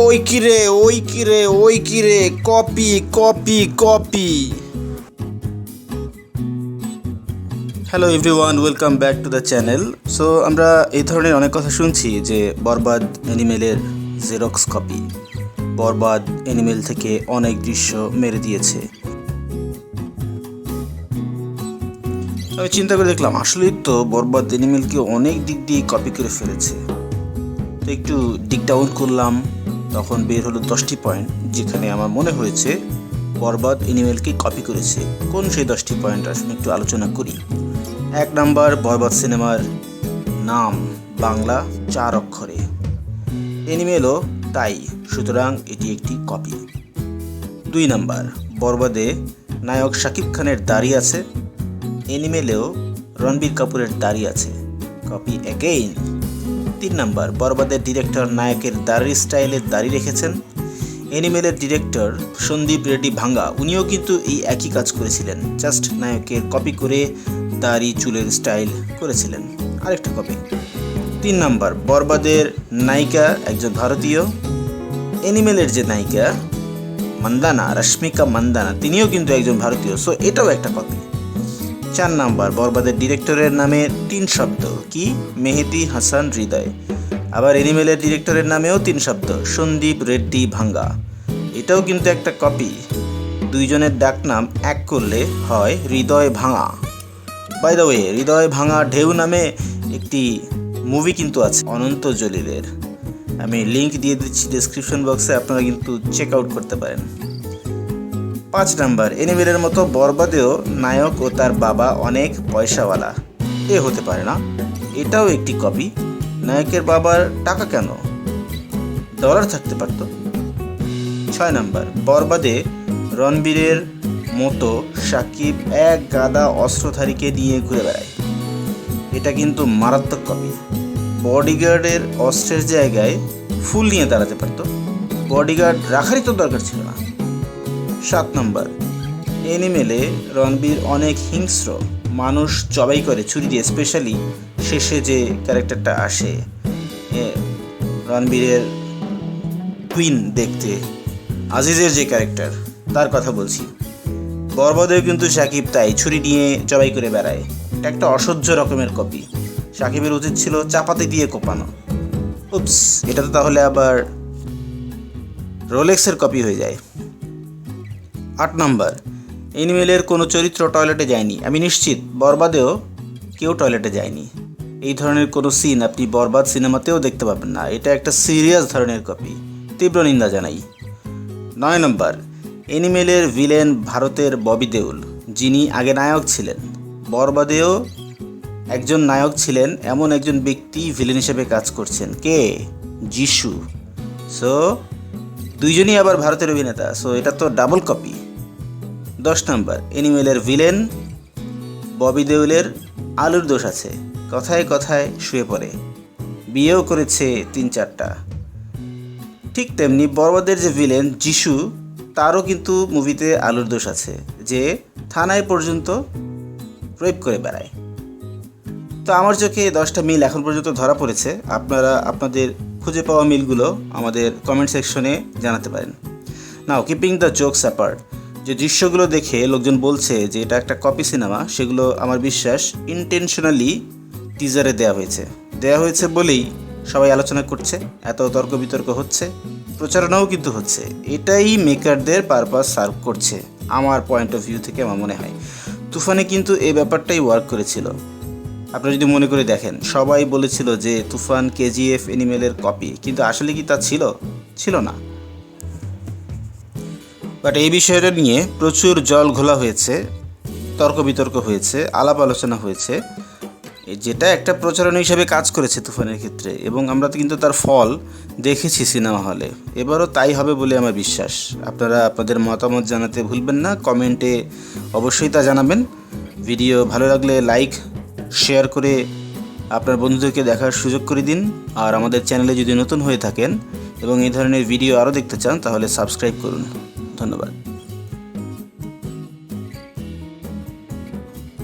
ওই কিরে copy copy copy. Hello everyone, welcome back to the channel. So আমরা এই ধরনের অনেক কথা শুনছি যে বরবাদ অ্যানিমেলের জেরক্স কপি, বরবাদ অ্যানিমেল থেকে অনেক দৃশ্য মেরে দিয়েছে। আমি চিন্তা করে দেখলাম আসলেই তো বরবাদ অ্যানিমেলকে অনেক দিক দিয়ে কপি করে ফেলেছে। তো একটু ডিগ ডাউন করলাম, তখন বের হলো 10টি পয়েন্ট যেখানে আমার মনে হয়েছে বরবাদ অ্যানিমেলকে কপি করেছে। কোন সেই 10টি পয়েন্ট আসলে একটু আলোচনা করি। 1 নাম্বার, বরবাদ সিনেমার নাম বাংলা 4 অক্ষরে, অ্যানিমেলও তাই, সুতরাং এটি একটি কপি। 2 নাম্বার, বরবাদে নায়ক শাকিব খানের দাড়ি আছে, অ্যানিমেলেও রণবীর কাপুরের দাড়ি আছে, কপি অ্যাগেইন। 3 নাম্বার, বরবাদের ডিরেক্টর নায়কের দাড়ির স্টাইলে দাড়ি রেখেছেন, অ্যানিমেলের ডিরেক্টর সন্দীপ রেড্ডি ভাঙ্গা উনিও কিন্তু এই একই কাজ করেছিলেন, জাস্ট নায়কের কপি করে দাড়ি চুলের স্টাইল করেছিলেন, আরেকটা কপি। 3 নাম্বার, বরবাদের নায়িকা একজন ভারতীয়, অ্যানিমেলের যে নায়িকা মান্দানা, রশ্মিকা মান্দানা, তিনিও কিন্তু একজন ভারতীয়, সো এটাও একটা কপি। 4 নাম্বার, বরবাদের ডিরেক্টরের নামে 3 শব্দ, কি মেহেদি হাসান হৃদয়, আবার অ্যানিমেলের ডিরেক্টরের নামেও 3 শব্দ, সন্দীপ রেড্ডি ভাঙ্গা, এটাও কিন্তু একটা কপি। দুইজনের ডাক নাম এক করলে হয় হৃদয় ভাঙা। বাই দ্য ওয়ে, হৃদয় ভাঙা ঢেউ নামে একটি মুভি কিন্তু আছে অনন্ত জলিলের, আমি লিঙ্ক দিয়ে দিচ্ছি ডেসক্রিপশন বক্সে, আপনারা কিন্তু চেক আউট করতে পারেন। 5 নাম্বার, অ্যানিমেলের মতো বরবাদেও নায়ক ও তার বাবা অনেক পয়সাওয়ালা, এ হতে পারে না, এটাও একটি কপি। নায়কের বাবার টাকা কেন, ডলার থাকতে পারত। 6 নাম্বার, বরবাদে রণবীরের মতো সাকিব এক গাদা অস্ত্রধারীকে নিয়ে ঘুরে বেড়ায়, এটা কিন্তু মারাত্মক কপি। বডিগার্ডের অস্ত্রের জায়গায় ফুল নিয়ে দাঁড়াতে পারত, বডিগার্ড রাখারই তো দরকার ছিল না। 7 নম্বর, অ্যানিমেলে রণবীর অনেক হিংস্র, মানুষ জবাই করে ছুরি দিয়ে, স্পেশালি শেষে যে ক্যারেক্টারটা আসে রণবীরের কুইন দেখতে, আজিজের যে ক্যারেক্টার, তার কথা বলছি। বরবাদেও কিন্তু সাকিব তাই ছুরি নিয়ে জবাই করে বেড়ায়, এটা একটা অসহ্য রকমের কপি। সাকিবের উচিত ছিল চাপাতি দিয়ে কোপানো। উপস, এটা তো তাহলে আবার রোলেক্সের কপি হয়ে যায়। 8 নম্বর, অ্যানিমেলের কোনো চরিত্র টয়লেটে যায়নি, আমি নিশ্চিত বরবাদেও কেউ টয়লেটে যায়নি। এই ধরনের কোনো সিন আপনি বরবাদ সিনেমাতেও দেখতে পাবেন না, এটা একটা সিরিয়াস ধরনের কপি, তীব্র নিন্দা জানাই। 9 নম্বর, অ্যানিমেলের ভিলেন ভারতের ববি দেওল, যিনি আগে নায়ক ছিলেন, বরবাদেও একজন নায়ক ছিলেন, এমন একজন ব্যক্তি ভিলেন হিসেবে কাজ করছেন, কে? যিশু। সো দুইজনই আবার ভারতের অভিনেতা, সো এটা তো ডাবল কপি। 10 নম্বর, অ্যানিমেলের ভিলেন ববি দেওলের আলুর দোষ আছে, কথায় কথায় শুয়ে পড়ে, বিয়েও করেছে 3-4টা। ঠিক তেমনি বরবাদের যে ভিলেন যিশু, তারও কিন্তু মুভিতে আলুর দোষ আছে, যে থানায় পর্যন্ত রেপ করে বেড়ায়। তো আমার চোখে 10টা মিল এখন পর্যন্ত ধরা পড়েছে, আপনারা আপনাদের খুঁজে পাওয়া মিলগুলো আমাদের কমেন্ট সেকশনে জানাতে পারেন। নাও কিপিং দ্য জোকস অ্যাপার্ট, যে দৃশ্যগুলো দেখে লোকজন বলছে যে এটা একটা কপি সিনেমা, সেগুলো আমার বিশ্বাস ইন্টেনশনালি টিজারে দেওয়া হয়েছে বলেই সবাই আলোচনা করছে, এত তর্ক বিতর্ক হচ্ছে, প্রচারণাও কিন্তু হচ্ছে, এটাই মেকারদের পারপাস সার্ভ করছে আমার পয়েন্ট অফ ভিউ থেকে। আমার মনে হয় তুফানে কিন্তু এই ব্যাপারটাই ওয়ার্ক করেছিল। আপনারা যদি মনে করে দেখেন, সবাই বলেছিল যে তুফান কেজিএফ অ্যানিমেলের কপি, কিন্তু আসলে কি তা ছিল না। বাট এই বিষয়টা নিয়ে প্রচুর জল ঘোলা হয়েছে, তর্ক বিতর্ক হয়েছে, আলাপ আলোচনা হয়েছে, যেটা একটা প্রচারণা হিসেবে কাজ করেছে তুফানের ক্ষেত্রে, এবং আমরা কিন্তু তার ফল দেখেছি সিনেমা হলে, এবারও তাই হবে বলে আমার বিশ্বাস। আপনারা আপনাদের মতামত জানাতে ভুলবেন না, কমেন্টে অবশ্যই তা জানাবেন। ভিডিও ভালো লাগলে লাইক শেয়ার করে আপনার বন্ধুদেরকে দেখার সুযোগ করে দিন, আর আমাদের চ্যানেলে যদি নতুন হয়ে থাকেন এবং এই ধরনের ভিডিও আরও দেখতে চান তাহলে সাবস্ক্রাইব করুন। ধন্যবাদ।